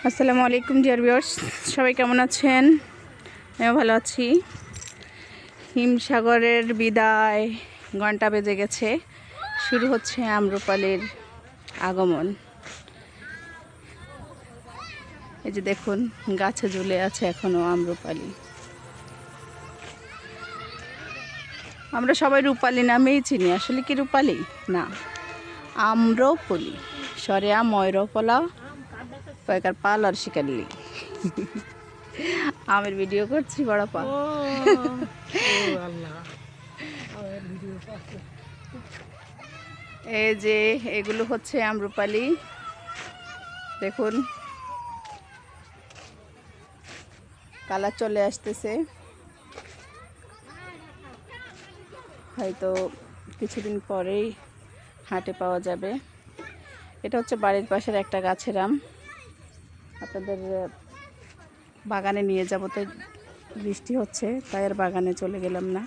আসসালামু আলাইকুম dear viewers, সবাই কেমন আছেন? আমিও ভালো আছি। হিমসাগরের বিদায় ঘন্টা বেজে গেছে, শুরু হচ্ছে আম্রপালির আগমন। এই যে দেখুন, গাছে ঝুলে আছে এখনো আম্রপালি। আমরা সবাই রূপালি নামেই চিনি, আসলে কি রূপালি না, আম্রপলি। সরেয়া ময়ূরপলা কয়েকার পাল আর শিকারলি। আমের ভিডিও করছি বড়পা। এই যে এগুলো হচ্ছে আম্রপালি, দেখুন কালার চলে আসতেছে, হয়তো কিছুদিন পরেই হাটে পাওয়া যাবে। এটা হচ্ছে বাড়ির পাশের একটা গাছের আম, আপনাদের বাগানে নিয়ে যাব, তো বৃষ্টি হচ্ছে তাই আর বাগানে চলে গেলাম না।